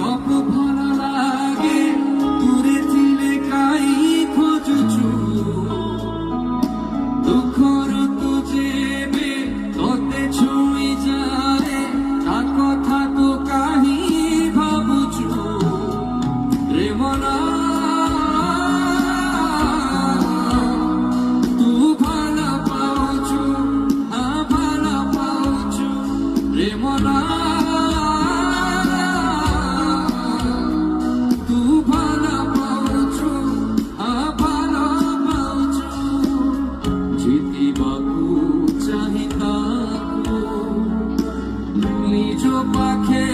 সব ভালো লাগে দূরে ছিলে কাই খোঁজুচু দুঃখর তো যেবে তোতে ছুঁই যায় তা কথা তো কাহি ভাবুচু রে মনা তু ভালো পাউচু ভালো পাউচু রে মনা নিজ পাখে